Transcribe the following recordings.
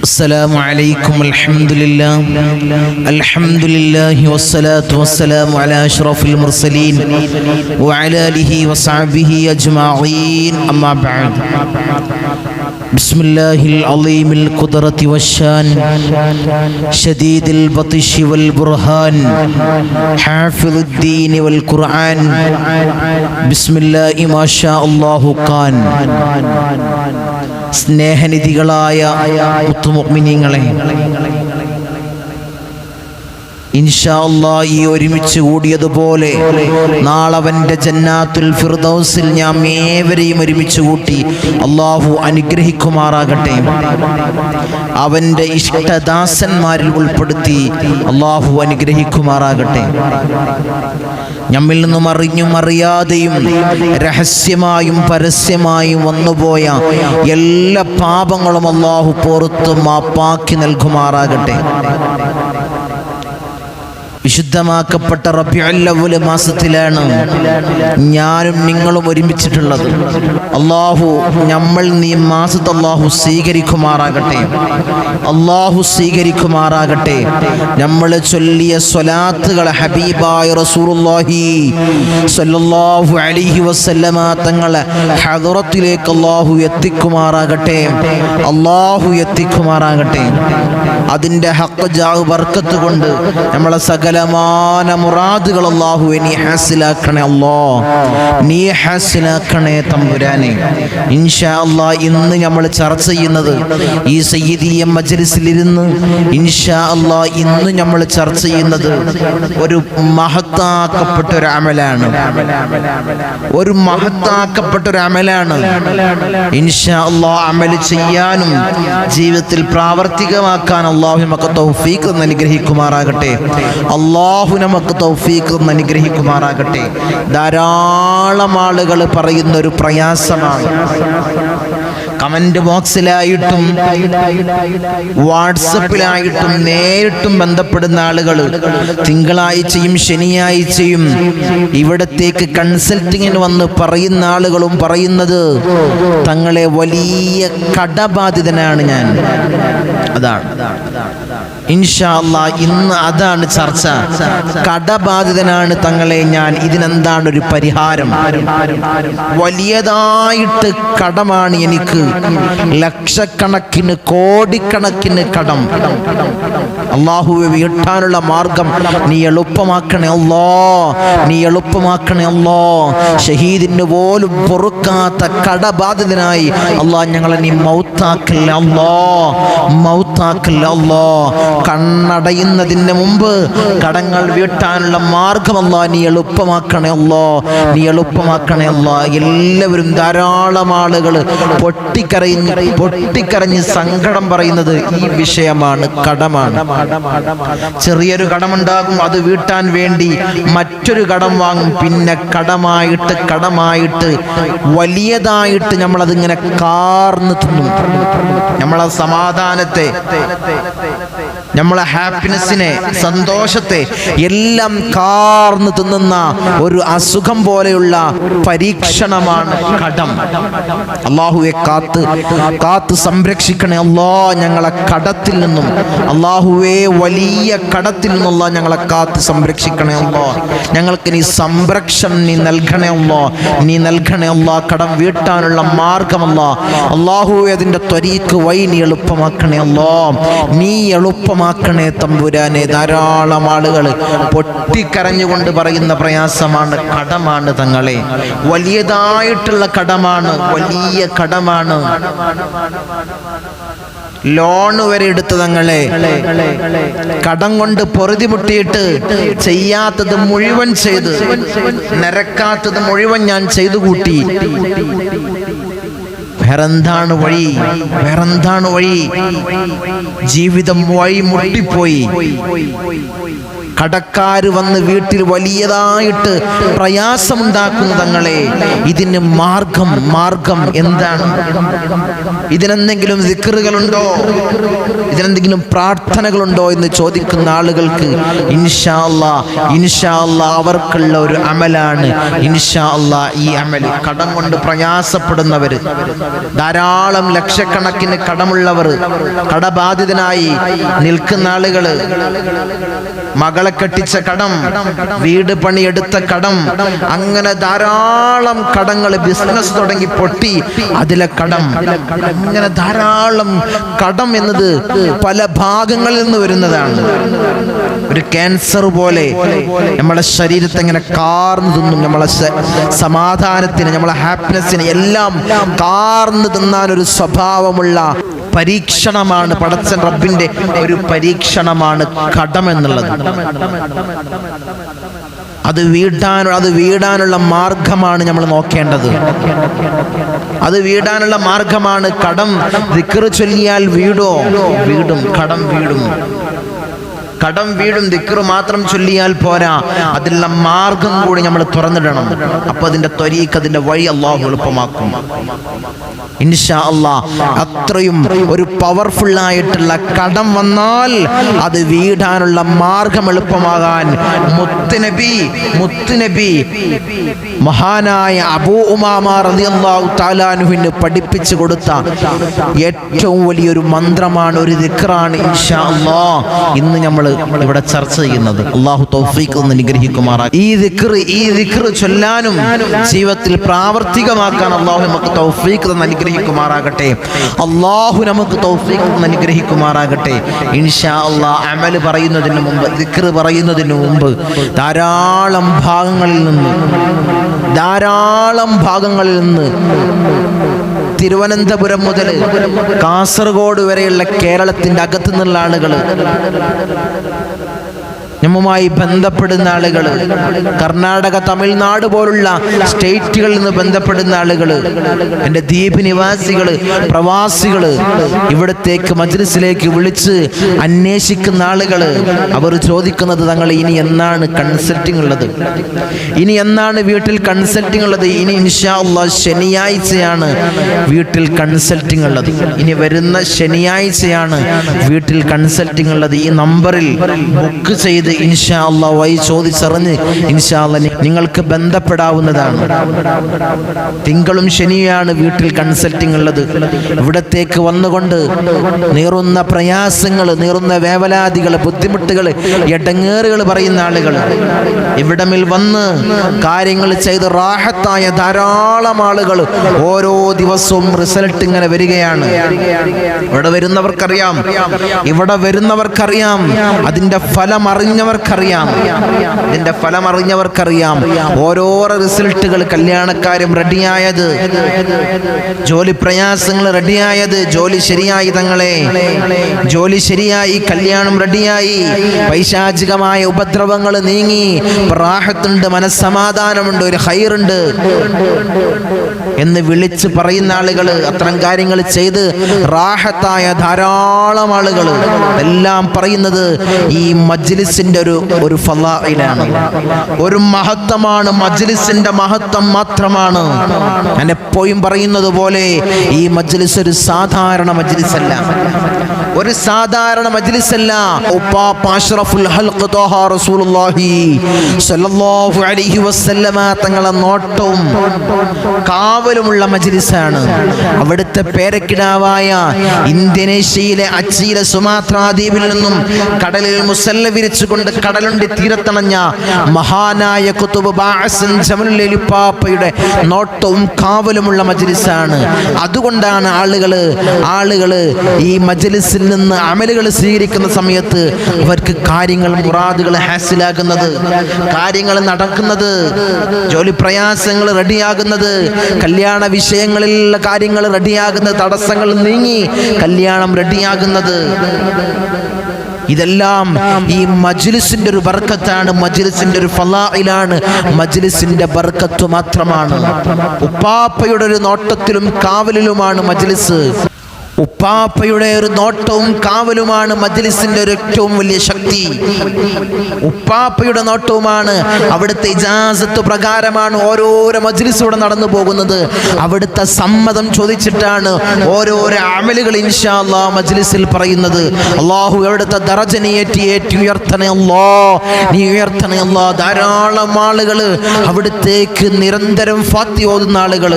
السلام عليكم الحمد لله والصلاة والسلام على أشرف المرسلين وعلى آله وصحبه أجمعين أما بعد بسم الله العظيم القدرة والشان شديد البطش والبرهان حافظ الدين والقرآن بسم الله ما شاء الله كان സ്നേഹനിധികളായ മുത്തുമുഅ്മിനീങ്ങളെ, ഇൻഷാ അല്ലാഹ് ഈ ഒരുമിച്ച് കൂടിയതുപോലെ നാളെ അവൻ്റെ ജന്നാത്തുൽ ഫിർദൗസിൽ ഞാൻ ഏവരെയും ഒരുമിച്ച് കൂട്ടി അല്ലാഹു അനുഗ്രഹിക്കുമാറാകട്ടെ. അവൻ്റെ ഇഷ്ടദാസന്മാരിൽ ഉൾപ്പെടുത്തി അല്ലാഹു അനുഗ്രഹിക്കുമാറാകട്ടെ. നമ്മിൽ നിന്നും അറിഞ്ഞും അറിയാതെയും രഹസ്യമായും പരസ്യമായും വന്നുപോയ എല്ലാ പാപങ്ങളും അല്ലാഹു പുറത്ത് മാപ്പാക്കി നൽകുമാറാകട്ടെ. വിശുദ്ധമാക്കപ്പെട്ട റബീഉൽ അവ്വൽ മാസത്തിലാണ് ഞാനും നിങ്ങളും ഒരുമിച്ചിട്ടുള്ളത്. അല്ലാഹു നമ്മൾ ഈ മാസത്തെ അല്ലാഹു സ്വീകരിക്കുമാറാകട്ടെ. അല്ലാഹു സ്വീകരിക്കുമാറാകട്ടെ. നമ്മൾ ചൊല്ലിയ സ്വലാത്തുകൾ ഹബീബായ റസൂലുള്ളാഹി സ്വല്ലല്ലാഹു അലൈഹി വസല്ലമ തങ്ങളെ ഹദ്റത്തിലേക്ക് അല്ലാഹു എത്തിക്കുമാറാകട്ടെ. അല്ലാഹു എത്തിക്കുമാറാകട്ടെ. അതിൻ്റെ ഹഖ് ജാഹ് ബർക്കത്ത് കൊണ്ട് നമ്മളെ സകലമാന മുറാദുകൾ അല്ലാഹു നീ ഹാസിലാക്കണേ. നീ ഹാസിലാക്കണേ തമ്പുരാനെ. ഇൻഷാ അല്ലാഹ് ഇന്ന് നമ്മൾ ചർച്ച ചെയ്യുന്നത് ഈ സയ്യിദിയ മജ്ലിസിലിരുന്ന് ഇൻഷാ അല്ലാഹ് ഇന്ന് നമ്മൾ ചർച്ച ചെയ്യുന്നത് ഒരു മഹത്താക്കപ്പെട്ട ഒരു അമലാണ്. ഒരു മഹത്താക്കപ്പെട്ട ഒരു അമലാണ്. ഇൻഷാ അല്ലാഹ് അമൽ ചെയ്യാനും ജീവിതത്തിൽ പ്രാവർത്തികമാക്കാൻ അല്ലാഹു നമുക്ക് തൗഫീഖ് അനുഗ്രഹിക്കുമാറാകട്ടെ. അല്ലാഹു നമുക്ക് തൗഫീഖ് അനുഗ്രഹിക്കുമാറാകട്ടെ. ധാരാളം ആളുകൾ പറയുന്ന ഒരു പ്രയാസമാണ്, കമന്റ് ബോക്സിലായിട്ടും വാട്സപ്പിലായിട്ടും നേരിട്ടും ബന്ധപ്പെടുന്ന ആളുകൾ തിങ്കളാഴ്ചയും ശനിയാഴ്ചയും ഇവിടത്തേക്ക് കൺസൾട്ടിങ്ങിന് വന്ന് പറയുന്ന ആളുകളും പറയുന്നത് തങ്ങളെ വലിയ കടബാധിതനാണ് ഞാൻ. അതാണ് ഇൻഷാ അല്ലാഹ് ഇന്ന് അതാണ് ചർച്ച. കടബാധിതനാണ് തങ്ങളെ ഞാൻ. ഇതിനെന്താണ് ഒരു പരിഹാരം? വലിയതായിട്ട് കടമാണ് എനിക്ക്, ലക്ഷക്കണക്കിന് കോടിക്കണക്കിന് കടം. അല്ലാഹുവേ വീട്ടാനുള്ള മാർഗം നീ എളുപ്പമാക്കണേ അല്ലാ. നീ എളുപ്പമാക്കണേ അല്ലാ. ഷഹീദിന് പോലും പൊറുക്കാത്ത കടബാധിതനായി അല്ലാ ഞങ്ങളെ നീ മൗത്താക്കല്ല അല്ലാ. മൗത്താക്കല്ല അല്ലാ. കണ്ണടയുന്നതിന് മുമ്പ് കടങ്ങൾ വീട്ടാനുള്ള മാർഗം അല്ലാ നീ എളുപ്പമാക്കണേ അല്ലാ. നീ എളുപ്പമാക്കണേ അല്ലാ. എല്ലാവരും ധാരാളം ആളുകൾ പൊട്ടിക്കരഞ്ഞ് സങ്കടം പറയുന്നത് ഈ വിഷയമാണ്, കടമാണ്. ചെറിയൊരു കടമുണ്ടാകും, അത് വീട്ടാൻ വേണ്ടി മറ്റൊരു കടം വാങ്ങും. പിന്നെ കടമായിട്ട് വലിയതായിട്ട് നമ്മളതിങ്ങനെ കാർന്ന് തിന്നും. നമ്മളെ സമാധാനത്തെ, നമ്മളെ ഹാപ്പിനെസ്സിനെ, സന്തോഷത്തെ എല്ലാം കാർന്ന് തിന്നുന്ന ഒരു അസുഖം പോലെയുള്ള പരീക്ഷണമാണ് കടം. അല്ലാഹുവെ കാത്ത് സംരക്ഷിക്കണേ അല്ലാ ഞങ്ങളെ കടത്തിൽ നിന്നും. അല്ലാഹുവേ വലിയ കടത്തിൽ നിന്നുള്ള ഞങ്ങളെ കാത്ത് സംരക്ഷിക്കണേ അല്ലാ. ഞങ്ങൾക്ക് നീ സംരക്ഷണം നീ നൽകണേ അല്ലാ. നീ നൽകണേ അല്ലാ. കടം വീട്ടാനുള്ള മാർഗമല്ല അല്ലാഹുവേ, അതിൻ്റെ ത്വരീക്ക് വഴി നീ എളുപ്പമാക്കണേ അല്ലാ. നീ എളുപ്പമാക്കണേ തമ്പുരാനെ. ധാരാളം ആളുകൾ പൊട്ടിക്കരഞ്ഞുകൊണ്ട് പറയുന്ന പ്രയാസമാണ്, കടമാണ് തങ്ങളെ. വലിയതായിട്ടുള്ള കടമാണ്, വലിയ കടമാണ്. ലോണ് വരെ എടുത്തു തങ്ങളെ. കടം കൊണ്ട് പൊറുതിമുട്ടിയിട്ട് ചെയ്യാത്തത് മുഴുവൻ ചെയ്ത്, നിരക്കാത്തത് മുഴുവൻ ഞാൻ ചെയ്തു കൂട്ടി. വേറെന്താണ് വഴി? വേറെന്താണ് വഴി? ജീവിതം വഴി മുട്ടിപ്പോയി. കടക്കാര് വന്ന് വീട്ടിൽ വലിയതായിട്ട് പ്രയാസമുണ്ടാക്കുന്നു തങ്ങളെ. ഇതിന് മാർഗം എന്താണ്? ഇതിനെന്തെങ്കിലും ദിക്റുകളുണ്ടോ, ഇതിനെന്തെങ്കിലും പ്രാർത്ഥനകളുണ്ടോ എന്ന് ചോദിക്കുന്ന ആളുകൾക്ക് ഇൻഷാ അല്ലാഹ് അവർക്കുള്ള ഒരു അമലാണ് ഇൻഷാ അല്ലാഹ് ഈ അമൽ. കടം കൊണ്ട് പ്രയാസപ്പെടുന്നവർ, ധാരാളം ലക്ഷക്കണക്കിന് കടമുള്ളവർ, കടബാധിതനായി നിൽക്കുന്ന ആളുകള്, മകളെ കെട്ടിച്ച കടം, വീട് പണിയെടുത്ത കടം, അങ്ങനെ ധാരാളം കടങ്ങൾ, ബിസിനസ് തുടങ്ങി പൊട്ടി അതിലെ കടം, അങ്ങനെ ധാരാളം കടം എന്നത് പല ഭാഗങ്ങളിൽ നിന്ന് വരുന്നതാണ്. ഒരു ക്യാൻസർ പോലെ നമ്മളെ ശരീരത്തെ എങ്ങനെ കാർന്നു തിന്നും, നമ്മളെ സമാധാനത്തിന്, നമ്മളെ ഹാപ്പിനെസ്സിന് എല്ലാം കാർന്നു തിന്നാനൊരു സ്വഭാവമുള്ള പരീക്ഷണമാണ്, പടച്ചൻ റബ്ബിന്റെ ഒരു പരീക്ഷണമാണ് കടം എന്നുള്ളത്. അത് വീടാനുള്ള മാർഗമാണ് നമ്മൾ നോക്കേണ്ടത്. അത് വീടാനുള്ള മാർഗമാണ്. കടം ദിക്ർ ചൊല്ലിയാൽ വീടും കടം വീടും. ദിക്ർ മാത്രം ചൊല്ലിയാൽ പോരാ, അതിലുള്ള മാർഗം കൂടി നമ്മൾ തുറന്നിടണം. അപ്പൊ അതിന്റെ ത്വരീഖ്, അതിന്റെ വഴി അല്ലാഹു എളുപ്പമാക്കും ഇൻഷാ അല്ലാഹ്. അത്രയും ഒരു പവർഫുൾ ആയിട്ടുള്ള കടം വന്നാൽ അത് വീടാനുള്ള മാർഗം എളുപ്പമാകാൻ മുത്തുനബി മഹാനായ അബൂ ഉമാമ റളിയല്ലാഹു തആല അൻഹുവിന് പഠിപ്പിച്ചു കൊടുത്ത ഏറ്റവും വലിയൊരു മന്ത്രമാണ്, ഒരു ദിക്റാണ് ഇൻഷാ അല്ലാഹ് ഇന്ന് നമ്മൾ ഇവിടെ ചർച്ച ചെയ്യുന്നത്. അല്ലാഹു തൗഫീഖ് അനുഗ്രഹിക്കുമാറാകട്ടെ. ഈ ദിക്ർ ചൊല്ലാനും ജീവിതത്തിൽ പ്രാവർത്തികമാക്കാൻ അല്ലാഹു നമുക്ക് തൗഫീഖ് അനുഗ്രഹിക്കുമാറാകട്ടെ. അല്ലാഹു നമുക്ക് തൗഫീഖ് അനുഗ്രഹിക്കുമാറാകട്ടെ. ഇൻഷാ അല്ലാഹ് അമൽ പറയുന്നതിന് മുമ്പ്, ദിക്ർ പറയുന്നതിന് മുമ്പ് ധാരാളം ഭാഗങ്ങളിൽ നിന്ന് തിരുവനന്തപുരം മുതൽ കാസർഗോഡ് വരെയുള്ള കേരളത്തിന്റെ അകത്തു നിന്നുള്ള ആളുകൾ, നമ്മുമായി ബന്ധപ്പെടുന്ന ആളുകൾ, കർണാടക, തമിഴ്നാട് പോലുള്ള സ്റ്റേറ്റുകളിൽ നിന്ന് ബന്ധപ്പെടുന്ന ആളുകൾ, എൻ്റെ ദ്വീപ് നിവാസികൾ, പ്രവാസികൾ, ഇവിടത്തേക്ക് മജ്ലിസിലേക്ക് വിളിച്ച് അന്വേഷിക്കുന്ന ആളുകൾ, അവർ ചോദിക്കുന്നത് തങ്ങൾ ഇനി എന്നാണ് കൺസൾട്ടിംഗ് ഉള്ളത്, ഇനി എന്നാണ് വീട്ടിൽ കൺസൾട്ടിംഗ് ഉള്ളത്? ഇനി ഇൻഷാ അല്ലാഹ് ശനിയാഴ്ചയാണ് വീട്ടിൽ കൺസൾട്ടിംഗ് ഉള്ളത്. ഇനി വരുന്ന ശനിയാഴ്ചയാണ് വീട്ടിൽ കൺസൾട്ടിംഗ് ഉള്ളത്. ഈ നമ്പറിൽ ബുക്ക് ചെയ്ത് ഇൻഷാ അല്ലാഹ് വഴി ചോദിച്ചറിഞ്ഞ് ഇൻഷാ അല്ലാഹ് നിങ്ങൾക്ക് ബന്ധപ്പെടാവുന്നതാണ്. തിങ്കളും ശനിയാണ് വീട്ടിൽ കൺസൾട്ടിംഗ് ഉള്ളത്. ഇവിടത്തേക്ക് വന്നുകൊണ്ട് നീറുന്ന പ്രയാസങ്ങൾ, നീറുന്ന വേവലാതികൾ, ബുദ്ധിമുട്ടുകൾ, എടങ്ങേറുകൾ പറയുന്ന ആളുകൾ ഇവിടമിൽ വന്ന് കാര്യങ്ങൾ ചെയ്ത് റാഹത്തായ ധാരാളം ആളുകൾ ഓരോ ദിവസവും റിസൾട്ട് ഇങ്ങനെ വരികയാണ്. ഇവിടെ വരുന്നവർക്കറിയാം, അതിന്റെ ഫലം അറിഞ്ഞവർക്കറിയാം ഓരോരോ റിസൾട്ടുകൾ. കല്യാണക്കാരും റെഡിയായത്, ജോലി പ്രയാസങ്ങൾ റെഡിയായത്, ജോലി ശരിയായി തങ്ങളെ, ജോലി ശരിയായി, കല്യാണം റെഡിയായി, പൈശാചികമായ ഉപദ്രവങ്ങൾ നീങ്ങി, റാഹത്തുണ്ട്, മനസ്സമാധാനമുണ്ട്, ഒരു ഖൈറുണ്ട് എന്ന് വിളിച്ച് പറയുന്ന ആളുകൾ, അത്തരം കാര്യങ്ങൾ ചെയ്ത് റാഹത്തായ ധാരാളം ആളുകൾ. എല്ലാം പറയുന്നത് ഈ മജ്ലിസിന്റെ ഒരു ഫളായിലാണ്, ഒരു മഹത്വമാണ്. മജ്ലിസിന്റെ മഹത്വം മാത്രമാണ്. ഞാൻ എപ്പോഴും പറയുന്നത് പോലെ ഈ മജ്ലിസ് ഒരു സാധാരണ മജ്ലിസല്ല, ഒരു സാധാരണ മജ്ലിസല്ല. ഉപ്പാപ്പ അഷ്റഫുൽ ഖൽഖ് ത്വാഹ റസൂലുള്ളാഹി സ്വല്ലല്ലാഹു അലൈഹി വസല്ലമ തങ്ങളെ നോട്ടവും കാവലുമുള്ള മജ്ലിസാണ്. അവിടുത്തെ പേരക്കിടാവായ ഇന്തോനേഷ്യയിലെ അച്ചിയിലെ സുമാത്രാ ദ്വീപിൽ നിന്നും കടലിൽ മുസല്ല വിരിച്ചുകൊണ്ട് കടലുണ്ടി തീരത്തണഞ്ഞ മഹാനായ ഖുതുബ് ബാഅസൻ ജമലുൽ എലിപ്പാപ്പയുടെ നോട്ടവും കാവലുമുള്ള മജ്ലിസാണ്. അതുകൊണ്ടാണ് ആളുകള് ഈ മജ്ലിസിൽ നിന്ന് അമലുകൾ സ്വീകരിക്കുന്ന സമയത്ത് അവർക്ക് കാര്യങ്ങൾ, മുറാദുകൾ ഹാസിലാകുന്നത്, കാര്യങ്ങൾ നടക്കുന്നത്, ജോലി പ്രയാസങ്ങൾ റെഡിയാകുന്നത്, കല്യാണ വിഷയങ്ങളിലുള്ള കാര്യങ്ങൾ റെഡിയാകുന്നത്, തടസ്സങ്ങൾ നീങ്ങി കല്യാണം റെഡിയാകുന്നത്. ഇതെല്ലാം ഈ മജ്ലിസിന്റെ ഒരു ബർക്കത്താണ്, മജ്ലിസിന്റെ ഒരു ഫളായിലാണ്, മജ്ലിസിന്റെ ബർക്കത്ത് മാത്രമാണ്. ഉപ്പാപ്പയുടെ ഒരു നോട്ടത്തിലും കാവലിലുമാണ് മജ്ലിസ്. ഉപ്പാപ്പയുടെ ഒരു നോട്ടവും കാവലുമാണ് മജ്ലിസിന്റെ ഒരു ഏറ്റവും വലിയ ശക്തി. ഉപ്പാപ്പയുടെ നോട്ടവുമാണ്. അവിടുത്തെ ഇജാസത്ത് പ്രകാരമാണ് ഓരോരോ മജ്ലിസൂടെ നടന്നു പോകുന്നത്. അവിടുത്തെ സമ്മതം ചോദിച്ചിട്ടാണ് ഓരോരോ അമലുകൾ ഇൻഷാ അല്ലാഹ് മജ്ലിസിൽ പറയുന്നത്. അല്ലാഹു അവിടുത്തെ ദറജ നീ ഏറ്റി ഉയർത്തണേ അല്ലാഹ്, നീ ഉയർത്തണേ അല്ലാഹ്. ധാരാളം ആളുകൾ അവിടുത്തേക്ക് നിരന്തരം ഫാത്തി ഓതുന്ന ആളുകൾ,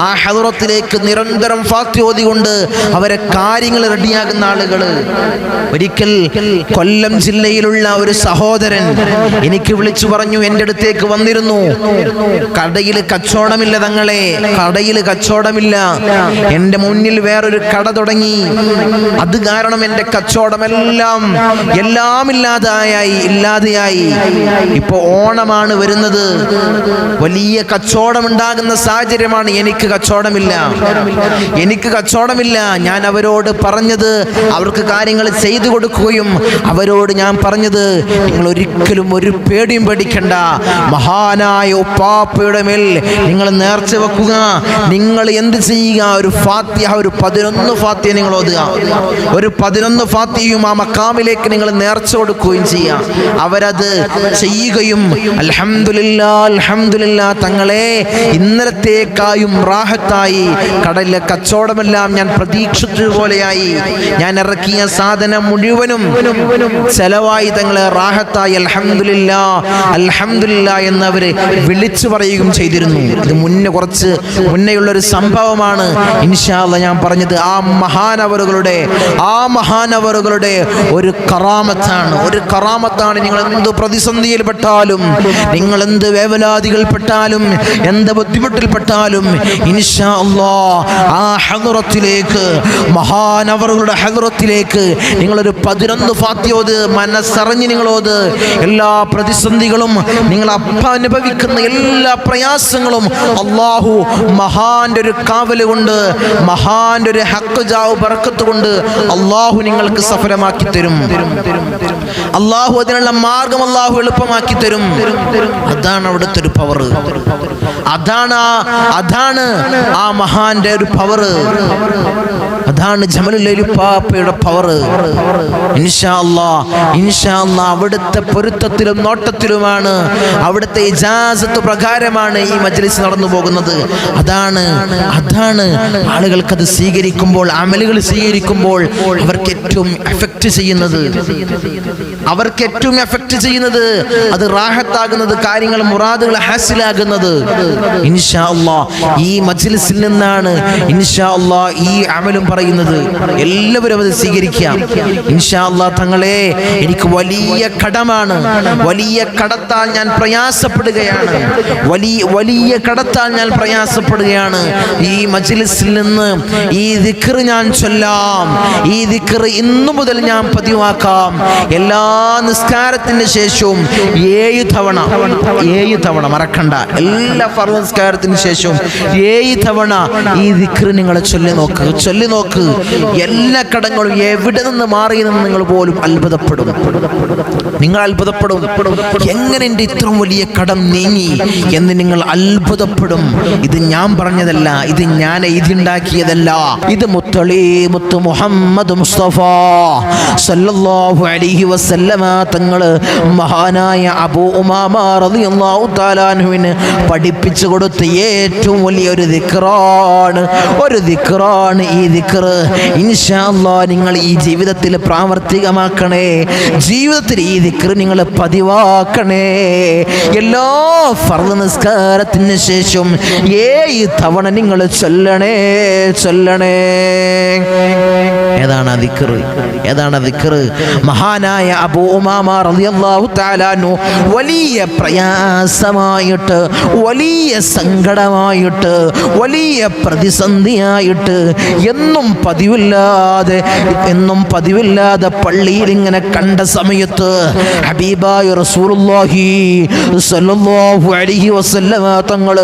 ആ ഹദറത്തിലേക്ക് നിരന്തരം ഫാത്തി ഓതികൊണ്ട് അവരെ കാര്യങ്ങൾ റെഡിയാകുന്ന ആളുകൾ. ഒരിക്കൽ കൊല്ലം ജില്ലയിലുള്ള ഒരു സഹോദരൻ എനിക്ക് വിളിച്ചു പറഞ്ഞു, എൻ്റെ അടുത്തേക്ക് വന്നിരുന്നു. കടയിൽ കച്ചവടമില്ല തങ്ങളെ, കടയിൽ കച്ചവടമില്ല. എൻ്റെ മുന്നിൽ വേറൊരു കട തുടങ്ങി. അത് കാരണം എൻ്റെ കച്ചവടമെല്ലാം ഇല്ലാതെയായി. ഇപ്പൊ ഓണമാണ് വരുന്നത്, വലിയ കച്ചവടം ഉണ്ടാകുന്ന സാഹചര്യമാണ്. എനിക്ക് കച്ചവടമില്ല. ഞാൻ അവരോട് പറഞ്ഞത് അവർക്ക് കാര്യങ്ങൾ ചെയ്തു കൊടുക്കുകയും അവരോട് ഞാൻ പറഞ്ഞത്, നിങ്ങൾ ഒരിക്കലും ഒരു പേടിയും പേടിക്കണ്ട. മഹാനായ ഉപ്പാപ്പയുടെ മേൽ നിങ്ങൾ നേർച്ച വെക്കുക. നിങ്ങൾ എന്ത് ചെയ്യുക? ഒരു ഫാത്തിഹ, ഒരു 11 ഫാത്തിഹ നിങ്ങൾ ഓതുക. ഒരു 11 ഫാത്തിഹയും ആ മക്കാമിലേക്ക് നിങ്ങൾ നേർച്ച കൊടുക്കുകയും ചെയ്യുക. അവരത് ചെയ്യുകയും അൽഹംദുലില്ലാ തങ്ങളെ ഇന്നലത്തേക്കായും റാഹത്തായി. കടലിലെ കച്ചവടമെല്ലാം ഞാൻ പ്രതീക്ഷിച്ചതുപോലെയായി. ഞാൻ ഇറക്കിയ സാധനം മുഴുവനും ചെലവായി തങ്ങളെ, റാഹത്തായി. അൽഹംദുലില്ലാ എന്നവര് വിളിച്ചു പറയുകയും ചെയ്തിരുന്നു. ഇത് കുറച്ച് മുന്നേയുള്ളൊരു സംഭവമാണ്. ഇൻഷാ അല്ലാഹ് ഞാൻ പറഞ്ഞത് ആ മഹാനവറുകളുടെ ഒരു കറാമത്താണ്. നിങ്ങൾ എന്ത് പ്രതിസന്ധിയിൽപ്പെട്ടാലും, നിങ്ങൾ എന്ത് വേവലാതികൾപ്പെട്ടാലും, എന്ത് ബുദ്ധിമുട്ടിൽപ്പെട്ടാലും ഇൻഷാ അല്ലാഹ് ആ ഹദറത്തിലേക്ക്, മഹാനവറുകളുടെ ഹദറത്തിലേക്ക് നിങ്ങളൊരു 11 ഫാത്തിഹ മനസ്സറിഞ്ഞ് നിങ്ങളോത്. എല്ലാ പ്രതിസന്ധികളും, നിങ്ങൾ അനുഭവിക്കുന്ന എല്ലാ പ്രയാസങ്ങളും അല്ലാഹു മഹാന്റെ ഒരു കാവല് കൊണ്ട്, മഹാന്റെ ഒരു ഹഖ് ജാവ് ബർക്കത്ത് കൊണ്ട് അല്ലാഹു നിങ്ങൾക്ക് സഫലമാക്കി തരും. അല്ലാഹു അതിനുള്ള മാർഗം അല്ലാഹു എളുപ്പമാക്കി തരും. അതാണ് അവിടുത്തെ ഒരു പവർ. അതാണ് ആ മഹാന്റെ ഒരു പവർ. അതാണ് ജമലുൽ ഉപ്പാപ്പയുടെ പവർ. ഇൻഷാ അല്ലാഹ് അവിടുത്തെ പൊരുത്തത്തിലും നോട്ടത്തിലുമാണ്, അവിടുത്തെ ഇജാസത്ത് പ്രകാരമാണ് ഈ മജ്ലിസ് നടന്നു പോകുന്നത്. അതാണ് ആളുകൾക്കത് സ്വീകരിക്കുമ്പോൾ, അമലുകൾ സ്വീകരിക്കുമ്പോൾ അവർക്ക് ഏറ്റവും എഫക്റ്റ് ചെയ്യുന്നത്, അത് റാഹത്താകുന്നത്, കാര്യങ്ങൾ മുറാദുകൾ ഹാസിലാകുന്നത് ഇൻഷാ അല്ലാഹ് ഈ മജ്ലിസിൽ നിന്നാണ്. ഇൻഷാ അല്ലാഹ് ഈ അമലും പറയുന്നത്. എല്ലാവരും അത് സ്വീകരിക്കാം ഇൻഷാ അല്ലാഹ്. തങ്ങളെ, എനിക്ക് വലിയ കടമാണ്, വലിയ കടത്താൽ ഞാൻ പ്രയാസപ്പെടുകയാണ്. ഈ മജ്ലിസിൽ നിന്ന് ഈ ദിക്ർ ഞാൻ ചൊല്ലാം. ഈ ദിക്ർ ഇന്നു മുതൽ ഞാൻ പതിവാക്കാം. എല്ലാ നിസ്കാരത്തിന് ശേഷവും 7 തവണ മറക്കണ്ട. എല്ലാ ഫർദ് നിസ്കാരത്തിന് ശേഷവും 7 തവണ ഈ ദിക്ർ നിങ്ങൾ ചൊല്ലി നോക്ക്. എല്ലാ കടങ്ങളും എവിടെ നിന്ന് മാറിയെന്ന് നിങ്ങൾ പോലും അത്ഭുതപ്പെടും. എങ്ങനെ എൻ്റെ ഇത്രയും വലിയ കടം നീങ്ങി എന്ന് നിങ്ങൾ അത്ഭുതപ്പെടും. ഇത് ഞാൻ പറഞ്ഞതല്ല, ഇത് ഞാൻ എഴുതിണ്ടാക്കിയതല്ല. ഇത് മുത്ത് മുഹമ്മദ് മുസ്തഫ സല്ലല്ലാഹു അലൈഹി വസല്ലമ തങ്ങൾ മഹാനായ അബൂ ഉമാമ റളിയല്ലാഹു തആല അൻഹുവിന് പഠിപ്പിച്ചു കൊടുത്ത ഏറ്റവും വലിയ ഒരു ദിക്റാണ് ഈ ദിക്ർ. ഇൻഷാ അല്ലാഹ് നിങ്ങൾ ഈ ജീവിതത്തിൽ പ്രാവർത്തികമാക്കണേ. ജീവിതത്തിൽ ഈ ദിക്ർ നിങ്ങൾ പതിവാക്കണേ. എല്ലാ ഫർദ് നിസ്കാരത്തിന് ശേഷം 7 തവണ നിങ്ങൾ ചൊല്ലണേ. ഏതാണ് ദിക്ർ? മഹാനായ അബൂ ഉമാമ റളിയല്ലാഹു തആല അൻഹു വലിയ പ്രയാസമായിട്ട്, വലിയ സങ്കടമായിട്ട്, വലിയ പ്രതിസന്ധിയായിട്ട് എന്നും പതിവില്ലാതെ പള്ളിയിൽ ഇങ്ങനെ കണ്ട സമയത്ത് ഹബീബായ റസൂലുള്ളാഹി സ്വല്ലല്ലാഹു അലൈഹി വസല്ലമ തങ്ങൾ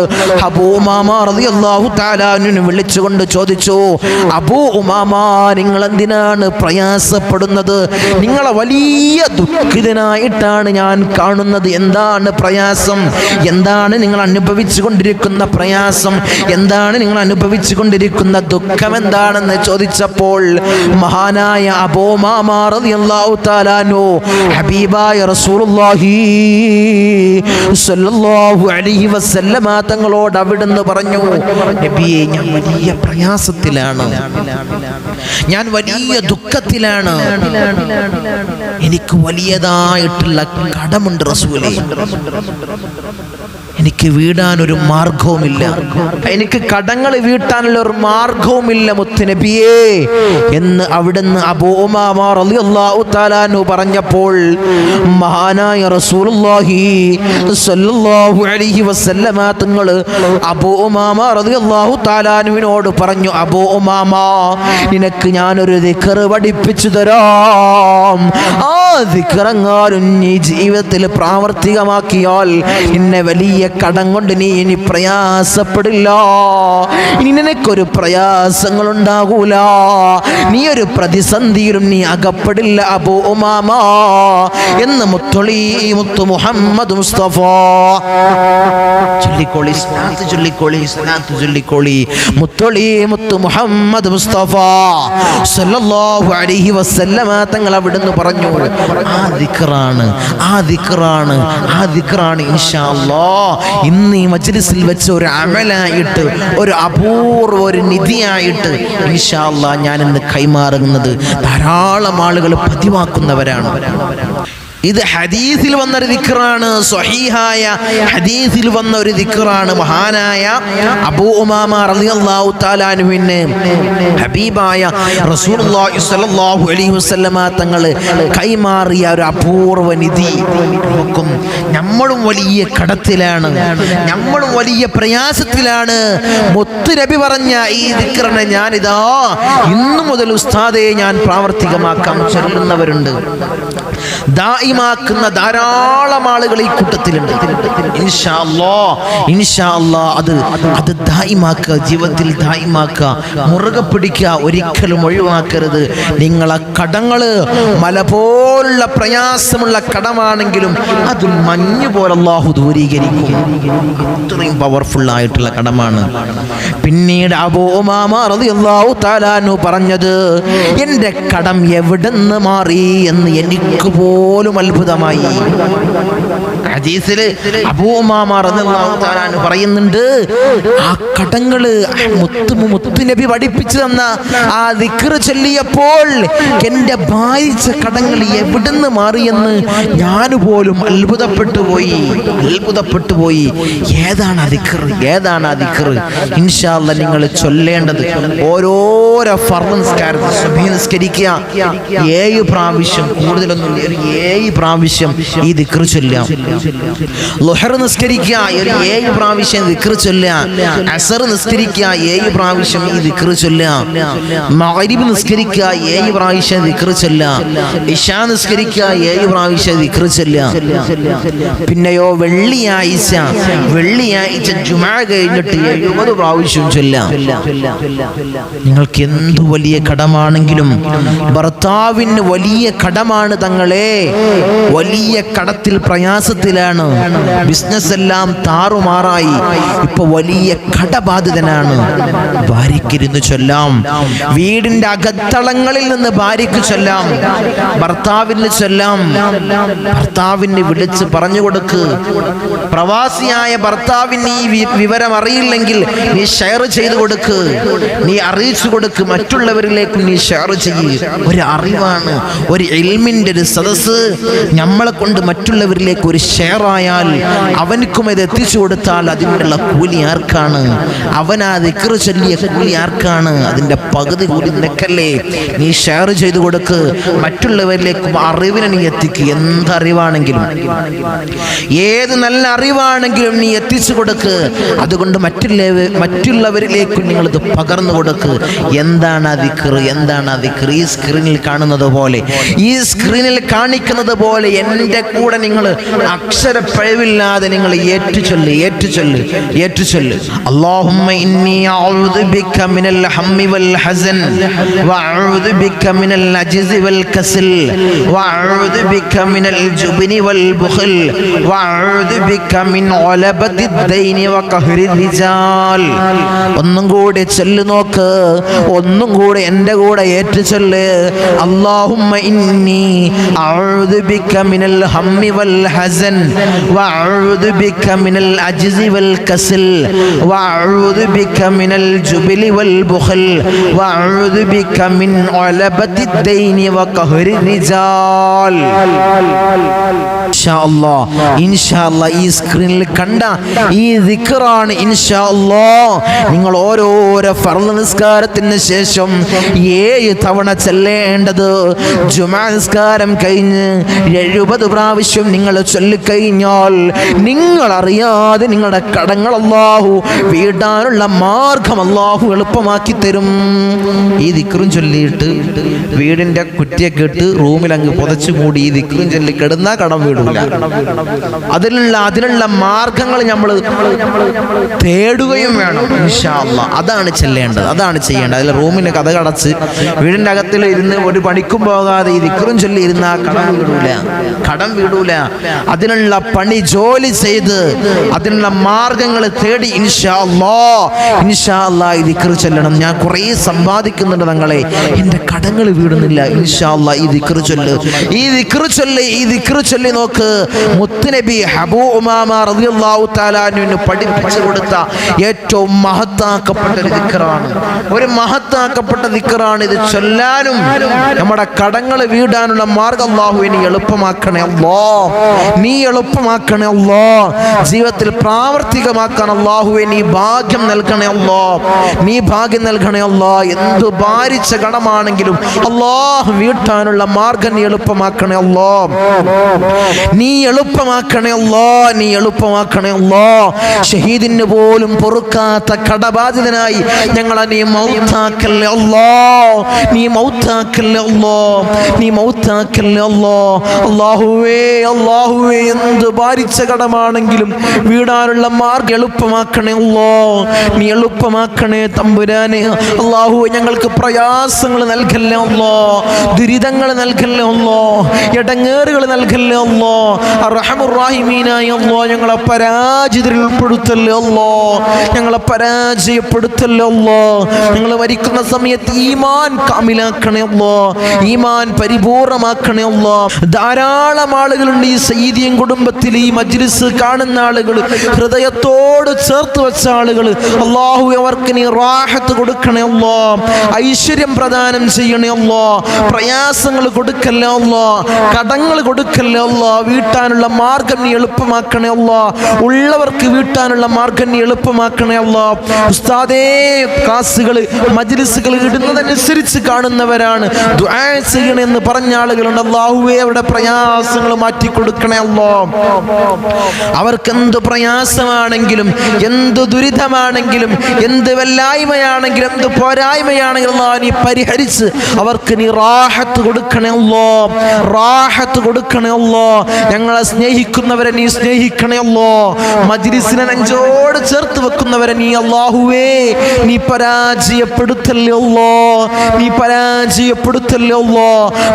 അബൂ ഉമാമ റളിയല്ലാഹു തആല അൻഹു വിളിച്ചുകൊണ്ട് ചോദിച്ചു, അബൂ ഉമാമ, നിങ്ങൾ എന്തിനാണ് പ്രയാസപ്പെടുന്നത്? നിങ്ങളെ വലിയ ദുഃഖിതനായിട്ടാണ് ഞാൻ കാണുന്നത്. എന്താണ് പ്രയാസം? എന്താണ് നിങ്ങൾ അനുഭവിച്ചു കൊണ്ടിരിക്കുന്ന പ്രയാസം? എന്താണ് നിങ്ങൾ അനുഭവിച്ചു കൊണ്ടിരിക്കുന്ന ദുഃഖം എന്താണെന്ന് ചോദിച്ചപ്പോൾ മഹാനായ അബൂ ഉമാമ റളിയല്ലാഹു തആല അൻഹു ഹബീബായ റസൂലുള്ളാഹി സ്വല്ലല്ലാഹു അലൈഹി വസല്ലമ തങ്ങളോട് അവിടുന്ന് പറഞ്ഞു, നബിയേ, ഞാൻ വലിയ പ്രയാസത്തിലാണ്, ഞാൻ വലിയ ദുഃഖത്തിലാണ്, എനിക്ക് വലിയതായിട്ടുള്ള കടമുണ്ട് റസൂലേ, എനിക്ക് വീടാനൊരു മാർഗവുമില്ല, എനിക്ക് കടങ്ങൾ വീട്ടാനുള്ള ഒരു മാർഗവുമില്ല മുത്തുനബിയേ എന്ന് അവിടുന്ന് അബൂ ഉമാമ റളിയല്ലാഹു തആല അൻഹു പറഞ്ഞപ്പോൾ മഹാനായ റസൂലുള്ളാഹി സ്വല്ലല്ലാഹു അലൈഹി വസല്ലമ തങ്ങൾ അബൂ ഉമാമ റളിയല്ലാഹു തആല അൻഹുവിനോട് പറഞ്ഞു, അബൂ ഉമാമ, നിനക്ക് ഞാനൊരു ദിക്ർ പഠിപ്പിച്ചു തരാം. ആ ദിക്റെങ്ങാനും നീ ജീവിതത്തിൽ പ്രാവർത്തികമാക്കിയാൽ നിന്നെ വലിയ കടം കൊണ്ട് നീ ഇനി പ്രയാസപ്പെടില്ല, ഇനി നിനക്കൊരു പ്രയാസങ്ങൾ ഉണ്ടാകൂല, നീ ഒരു പ്രതിസന്ധിയിലും നീ അകപ്പെടില്ല അബൂ ഉമാമ എന്ന് മുത്തു മുഹമ്മദ് മുസ്തഫ ചൊല്ലിക്കോളി, ചൊല്ലിക്കോളി, മുത്തു മുഹമ്മദ് മുസ്തഫ സല്ലല്ലാഹു അലൈഹി വസല്ലമ തങ്ങൾ അവിടുന്ന് പറഞ്ഞു, ആ ദിക്റാണ് ഇൻഷാ അല്ലാഹ് ഇന്ന് ഈ മജ്ലിസിൽ വെച്ച് ഒരു അമലായിട്ട്, ഒരു അപൂർവ ഒരു നിധിയായിട്ട് ഇൻഷാ അല്ലാഹ് ഞാൻ ഇന്ന് കൈമാറുന്നത് ധാരാളം ആളുകൾ പതിവാക്കുന്നവരാണ്. ഇത് ഹദീസിൽ വന്നൊരു ദിക്റാണ്, സ്വഹീഹായ ഹദീസിൽ വന്ന ഒരു ദിക്റാണ്. മഹാനായ അബൂ ഉമാമ റളിയല്ലാഹു തആല അൻഹുവിനെ ഹബീബായ റസൂലുള്ളാഹി സ്വല്ലല്ലാഹു അലൈഹി വസല്ലമ തങ്ങൾ കൈമാറിയ ഒരു അപൂർവ നിധി. നോക്കും, നമ്മളും വലിയ കടത്തിലാണ്, നമ്മളും വലിയ പ്രയാസത്തിലാണ്. മുത്ത് നബി പറഞ്ഞ ഈ ദിക്റിനെ ഞാനിതാ ഇന്നു മുതൽ ഉസ്താദെ ഞാൻ പ്രാവർത്തികമാക്കാൻ ചൊല്ലുന്നവരുണ്ട്, ദായിമാക്കുന്ന ധാരാളം ആളുകൾ ഈ കൂട്ടത്തിലുണ്ട്. ഇൻഷാ അല്ലാഹ് അത് ദായിമാക്കുക, ജീവിതത്തിൽ ദായിമാക്കുക, മുറുകെ പിടിക്കുക, ഒരിക്കലും ഒഴിവാക്കരുത്. നിങ്ങളെ കടങ്ങള് മല പോലുള്ള പ്രയാസമുള്ള കടമാണെങ്കിലും അത് മഞ്ഞ് പോലെ അല്ലാഹു ദൂരീകരിക്കും. ഇത്രയും പവർഫുൾ ആയിട്ടുള്ള കടമാണ്. പിന്നീട് അബൂ ഉമാമ റളിയല്ലാഹു തആല അൻഹു പറഞ്ഞത്, എൻ്റെ കടം എവിടെന്ന് മാറി എന്ന് എനിക്ക് പോലും അത്ഭുതമായി. ഹദീസിൽ അബൂ ഉമാമ റളിയല്ലാഹു തആല അൻഹു പറയുന്നുണ്ട്, ആ കടങ്ങള് മുത്ത് നബി പഠിപ്പിച്ചു തന്ന ആ ദിക്ർ ചൊല്ലിയപ്പോൾ എൻ്റെ ഭാരിച്ച കടങ്ങൾ എവിടുന്ന് മാറിയെന്ന് ഞാൻ പോലും അത്ഭുതപ്പെട്ടു പോയി. ഏതാണ് ആ ദിക്ർ? ഇൻഷാ അല്ലാഹ് നിങ്ങൾ ചൊല്ലേണ്ടത് ഓരോരോ ഫർദ് നിസ്കാരത്തിൽ സുബ്ഹി നിസ്കരിക്കുക 7 പ്രാവശ്യം, കൂടുതലൊന്നും 7 പ്രാവശ്യം ഈ ദിക്ർ ചൊല്ലാം. ളുഹർ നിസ്കരിക്കുക 7 പ്രാവശ്യം ദിക്ർ ചൊല്ലാം. അസർ നിസ്കരിക്കുക 7 പ്രാവശ്യം ഈ ദിക്ർ ചൊല്ലാം. മഗ്രിബ് നിസ്കരിക്കുക 7 പ്രാവശ്യം ദിക്ർ ചൊല്ലാം. ഇശാ നിസ്കരിക്കുക 7 പ്രാവശ്യം ദിക്ർ ചൊല്ലാം. പിന്നെയോ വെള്ളിയാഴ്ച ജുമുഅ കഴിഞ്ഞിട്ട് 70 പ്രാവശ്യം ചൊല്ലാം. നിങ്ങൾക്ക് എന്തു വലിയ കടമാണെങ്കിലും ഭർത്താവിന് വലിയ കടമാണ് തങ്ങളെ, വലിയ കടത്തിൽ പ്രയാസത്തിലാണ്, ബിസിനസ് എല്ലാം താറുമാറായി, ഇപ്പൊ വലിയ കടബാധിതനാണ്. ഭാര്യയ്ക്കിരുന്ന് ചൊല്ലാം, വീടിന്റെ അകത്തളങ്ങളിൽ നിന്ന് ഭാര്യയ്ക്ക് ചൊല്ലാം, ഭർത്താവിന് ചൊല്ലാം. ഭർത്താവിന് വിളിച്ച് പറഞ്ഞു കൊടുക്ക്. പ്രവാസിയായ ഭർത്താവിന് ഈ വിവരം അറിയില്ലെങ്കിൽ നീ ഷെയർ ചെയ്ത് കൊടുക്ക്, നീ അറിയിച്ചു കൊടുക്ക്, മറ്റുള്ളവരിലേക്ക് നീ ഷെയർ ചെയ്യ്. ഒരു അറിവാണ്, ഒരു ഇൽമിന്റെ ഒരു സദസ്സ് നമ്മളെ കൊണ്ട് മറ്റുള്ളവരിലേക്ക് ഒരു ഷെയർ ഷെയറായാൽ അവനക്കും ഇത് എത്തിച്ചു കൊടുത്താൽ അതിനുള്ള കൂലി ആർക്കാണ്? അവൻ ആ ദിക്ർ ചൊല്ലിയ കൂലി ആർക്കാണ്? അതിന്റെ പകുതി കൂലി നിനക്കല്ലേ? നീ ഷെയർ ചെയ്തു കൊടുക്ക്, മറ്റുള്ളവരിലേക്ക് അറിവിനെ നീ എത്തിക്കുക. എന്തറിവാണെങ്കിലും, ഏത് നല്ല അറിവാണെങ്കിലും നീ എത്തിച്ചു കൊടുക്ക്. അതുകൊണ്ട് മറ്റുള്ളവരിലേക്ക് നിങ്ങളിത് പകർന്നു കൊടുക്ക്. എന്താണ് ആ ദിക്ർ? എന്താണ് ആ ദിക്ർ? ഈ സ്ക്രീനിൽ കാണുന്നത് പോലെ, ഈ സ്ക്രീനിൽ കാണിക്കുന്നത് പോലെ എൻ്റെ കൂടെ നിങ്ങൾ അക്ഷരപ്പിഴവില്ലാതെ നിങ്ങൾ ഏറ്റുചൊല്ല്. അല്ലാഹുമ്മ ഇന്നി അഊദു ബിക മിനൽ ഹമ്മി വൽ ഹസൻ വഅഊദു ബിക മിനൽ അജ്സി വൽ കസൽ വഅഊദു ബിക മിനൽ ജുബ്നി വൽ ബുഖൽ വഅഊദു ബിക മിൻ ഗലബതി ദൈനി വഖഹ്രി റിജാൽ. ഒന്നും കൂടി ചൊല്ലു നോക്ക്, ഒന്നും കൂടി എൻ്റെ കൂടെ ഏറ്റുചൊല്ല്. അല്ലാഹുമ്മ ഇന്നി അഊദു ബിക മിനൽ ഹമ്മി വൽ ഹസൻ വഅഊദു ബിക മിനൽ അജ്സി വൽ കസൽ വഅഊദു ബിക മിനൽ ജുബ്നി വൽ ബുഖൽ വഅഊദു ബിക മിൻ ഗലബതി ദൈനി വഖഹ്രി റിജാൽ. ഇൻഷാ അല്ലാഹ് ഈ സ്ക്രീനിൽ കണ്ട ഈ ദിക്റാണ് ഇൻഷാ അല്ലാഹ് നിങ്ങൾ ഓരോരോ ഫർള് നിസ്കാരത്തിന് ശേഷം 7 തവണ ചൊല്ലേണ്ടത്. ജുമാ നിസ്കാരം കഴിഞ്ഞ് 70 പ്രാവശ്യം നിങ്ങൾ ചൊല്ലിക്കഴിഞ്ഞാൽ നിങ്ങൾ അറിയാതെ നിങ്ങളുടെ കടങ്ങൾ അല്ലാഹു വീടാനുള്ള മാർഗം അല്ലാഹു എളുപ്പമാക്കി തരും. ഈ ദിക്റും ചൊല്ലിയിട്ട് വീടിന്റെ കുറ്റിയൊക്കെ ഇട്ട് റൂമിൽ അങ്ങ് പുതച്ചു മൂടി ഈ ദിക്റും ചൊല്ലി കിടന്നാ കടം വീടൂല. അതിനുള്ള മാർഗങ്ങൾ നമ്മൾ തേടുകയും വേണം. ഇൻഷാ അല്ലാഹ് അതാണ് ചെല്ലേണ്ടത്, അതാണ് ചെയ്യേണ്ടത്. അതിൽ റൂമിന് കഥ കടച്ച് വീടിന്റെ അകത്തിൽ ഇരുന്ന് ഒരു പണിക്കും പോകാതെ ഈ ദിക്റും ചൊല്ലി ഇരുന്നാ കടം വീടൂല. അതിനുള്ള പണി ജോലി ചെയ്ത് അതിനുള്ള മാർഗങ്ങൾ തേടി ഇൻഷാ അല്ലാഹ് ഈ ദിക്ർ ചൊല്ലണം. ഞാൻ കുറേ സമ്പാദിക്കുന്നുണ്ട് തങ്ങളെ, എൻ്റെ കടങ്ങൾ വീടുന്നില്ല. ഇൻഷാ അല്ലാഹ് ഈ ദിക്ർ ചൊല്ലി നോക്ക്. മുത്തുനബി അബൂ ഉമാമ റളിയല്ലാഹു തആല അൻഹു പഠിപ്പിച്ചു കൊടുത്ത ഏറ്റവും മഹത്താക്കപ്പെട്ട ഒരു ദിക്റാണ്, ഒരു മഹത്താക്കപ്പെട്ട ദിക്റാണ്. ഇത് ചൊല്ലാനും നമ്മുടെ കടങ്ങൾ വീടാനുള്ള മാർഗ്ഗം അല്ലാഹു നീ എളുപ്പമാക്കണേ അല്ലാഹ്. ജീവിതത്തിൽ പ്രാവർത്തികമാക്കാൻ അല്ലാഹുവേ നീ ഭാഗ്യം നൽകണേ അല്ലാഹ്. എന്തു ഭാരിച്ച കടമാണെങ്കിലും അല്ലാഹ് വീട്ടാനുള്ള മാർഗ്ഗം നീ എളുപ്പമാക്കണേ അല്ലാഹ്. ഷഹീദിന് പോലും പൊറുക്കാത്ത കടബാധിതനായി ഞങ്ങളെ നീ മൗത്താക്കല്ലേ അല്ലാഹ്. അല്ലാഹുവേ എന്ത് ഭാരിച്ച കടമാണെങ്കിലും വീടാനുള്ള മാർഗ്ഗം എളുപ്പമാക്കണേ അല്ലാഹ്. നീ എളുപ്പമാക്കണേ തമ്പുരാനെ. അല്ലാഹുവേ ഞങ്ങൾക്ക് പ്രയാസങ്ങൾ നൽകല്ലേ അല്ലാഹ്, ദുരിതങ്ങൾ നൽകല്ലേ അല്ലാഹ്, ഇടങ്ങേറുകൾ നൽകല്ലേ അല്ലാഹ്. അർഹമുർ റഹീമീനായ അല്ലാഹ് ഞങ്ങളെ പരാജിതരിൽ ഉൾപ്പെടുത്തല്ലേ അല്ലാഹ്, ഞങ്ങളെ പരാജയപ്പെടുത്തല്ലേ അല്ലാഹ്. ഞങ്ങൾ മരിക്കുന്ന സമയത്ത് ഈമാൻ കാമിലാക്കണേ അല്ലാഹ്, ഈമാൻ പരിപൂർണമാക്കണേ അല്ലാഹ്. ധാരാളം ആളുകളുണ്ട് ഈ സയ്യിദിയൻ കുടുംബത്തിൽ, ഈ മജ്ലിസ് കാണുന്ന ആളുകൾ, ഹൃദയത്തോട് ചേർത്ത് വെച്ച ആളുകൾ. അല്ലാഹു അവർക്ക് നീ റാഹത്ത് കൊടുക്കണേ അല്ലാഹ്, ഐശ്വര്യം പ്രദാനം ചെയ്യണേ അല്ലാഹ്. പ്രയാസങ്ങൾ കൊടുക്കല്ലേ അല്ലാഹ്, കടങ്ങൾ കൊടുക്കല്ലേ അല്ലാഹ്. വീട്ടാനുള്ള മാർഗം നീ എളുപ്പമാക്കണേ അല്ലാഹ്, ഉള്ളവർക്ക് വീട്ടാനുള്ള മാർഗം നീ എളുപ്പമാക്കണേ അല്ലാഹ്. ഉസ്താദേ ക്ലാസുകൾ മജ്ലിസുകൾ ഇടുന്നതനുസരിച്ച് കാണുന്നവരാണ്, ദുആ ചെയ്യണമെന്ന് പറഞ്ഞ ആളുകളുണ്ട്. അല്ലാഹുവേ അവരുടെ പ്രയാസങ്ങൾ മാറ്റി കൊടുക്കണേ അല്ലാഹ്. അവർക്ക് എന്ത് പ്രയാസമാണെങ്കിലും, എന്ത് ദുരിതമാണെങ്കിലും, എന്ത് വല്ലായ്മയാണെങ്കിലും, എന്ത് പോരായ്മയാണെങ്കിലും അല്ലാഹ് നീ പരിഹരിച്ച് അവർക്ക് നീ റാഹത്ത് കൊടുക്കണേ അല്ലാഹ്. ഞങ്ങളെ സ്നേഹിക്കുന്നവരെ നീ സ്നേഹിക്കണേ അല്ലാഹ്. മജ്ലിസിനെ നെഞ്ചോട് ചേർത്ത് വെക്കുന്നവരെ നീ അല്ലാഹുവേ നീ പരാജയപ്പെടുത്തല്ലേ അല്ലാഹ്.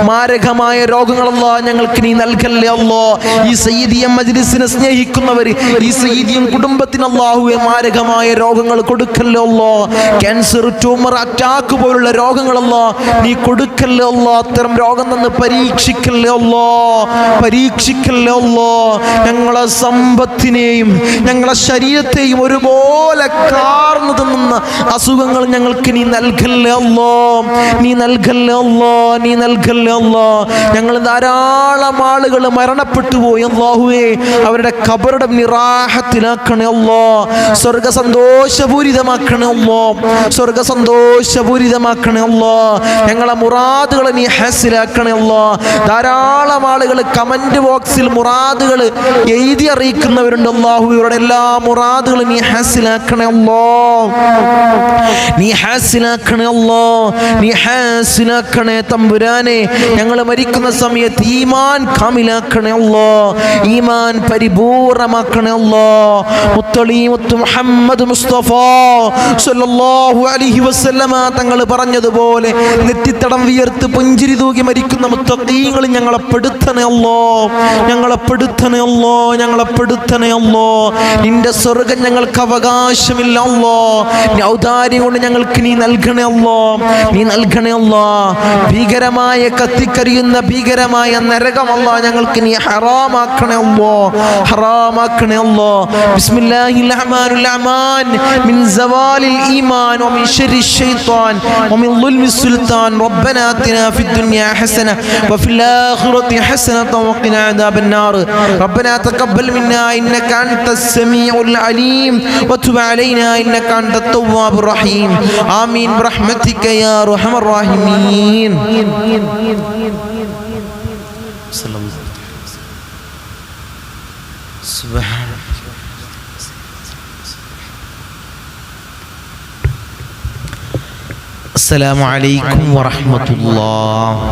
മാരകമായ രോഗങ്ങളല്ലാ ഞങ്ങൾക്ക് നീ നൽകല്ലേ അല്ലാഹ്. ഈ സയ്യിദിയ മജ്ലിസിനെ സ്നേഹിക്കുന്നവർ, ഈ സയ്യിദിയൻ കുടുംബത്തിന് അല്ലാഹുവേ മാരകമായ രോഗങ്ങൾ കൊടുക്കല്ലേ അല്ലാഹ്. ക്യാൻസർ, ട്യൂമർ, അറ്റാക്ക് പോലുള്ള രോഗങ്ങളല്ലാ നീ കൊടുക്കല്ലേ അല്ലാഹ്. അത്തരം രോഗം നിന്ന് പരീക്ഷിക്കല്ലേ അല്ലാഹ്. ഞങ്ങളെ സമ്പത്തിനെയും ഞങ്ങളെ ശരീരത്തെയും ഒരുപോലെ കാർന്നു തിന്നുന്ന അസുഖങ്ങൾ ഞങ്ങൾക്ക് നീ നൽകല്ലേ അല്ലാഹ്. ഞങ്ങൾ ധാരാളം ആളുകൾ മരണപ്പെട്ടു പോയി അല്ലാഹ്. അല്ലാഹുവേ അവരുടെ ഖബറുടെ നിറാഹത്തിലാക്കണേ അല്ലാ, സ്വർഗ്ഗ സന്തോഷപൂരിതമാക്കണേ അല്ലാ, സ്വർഗ്ഗ സന്തോഷപൂരിതമാക്കണേ അല്ലാ. ഞങ്ങളെ മുറാദുകൾ നീ ഹാസിലാക്കണേ അല്ലാ. ധാരാളം ആളുകൾ കമന്റ് ബോക്സിൽ മുറാദുകൾ എഴുതി അറിയിക്കുന്നവരുണ്ട്. അല്ലാഹു ഇവരുടെ എല്ലാ മുറാദുകളും നീ ഹാസിലാക്കണേ അല്ലാ, നീ ഹാസിലാക്കണേ അല്ലാ, നീ ഹാസിലാക്കണേ തമ്പുരാനെ. ഞങ്ങൾ മരിക്കുന്ന സമയത്ത് ഈമാൻ കാമിലാക്കണേ അല്ലാ, ഈമാൻ പരിപൂർണമാക്കണേ അല്ലാ. മുത്ത് മുഹമ്മദ് മുസ്തഫ സല്ലല്ലാഹു അലൈഹി വസല്ലമ തങ്ങൾ പറഞ്ഞതുപോലെ നെറ്റിത്തടം വിയർത്ത് പുഞ്ചിരി തൂകി മരിക്കുന്ന മുത്തഖീങ്ങൾ ഞങ്ങളെ പെടുത്തണേ അല്ലാ, ഞങ്ങളെ പെടുത്തണേ അല്ലാ, ഞങ്ങളെ പെടുത്തണേ അല്ലാ. നിന്റെ സ്വർഗ്ഗം ഞങ്ങൾക്ക് അവകാശമില്ല അല്ലാ, ഔദാര്യം കൊണ്ട് ഞങ്ങൾക്ക് നീ നൽകണേ അല്ലാ, നീ നൽകണേ അല്ലാ. ഭീകരമായ കത്തിക്കരിയുന്ന ഭീകരമായ നരകം അല്ലാ ഞങ്ങൾക്ക് നീ ഹറാമാക്കണേ അല്ലാ, ഹറാമാക്കണേ അല്ലാ. ബിസ്മില്ലാഹിർ റഹ്മാനിർ റഹീം. മിൻ സവാലിൽ ഈമാൻ വമിൻ ശർരി ശൈത്താൻ വമിൻ ദുൽമിസ് സുൽത്താൻ. റബ്ബനാ ആതിനാ ഫിദ് ദുനിയാ ഹസന വഫിൽ ആഖിറതി ഹസനത വഖിനാ അദാബന്നാർ. റബ്ബനാ തഖബ്ബൽ മിന്നാ ഇന്നക അൻതസ് സമീഉൽ അലീം വതുബ് അലൈനാ ഇന്നക അൻതത് തവ്വാബുർ റഹീം. ആമീൻ ബിറഹ്മതിക യാ അർഹമർ റഹീമീൻ. സുബ്ഹാന അസ്സലാമു അലൈക്കും വറഹ്മത്തുള്ളാഹി.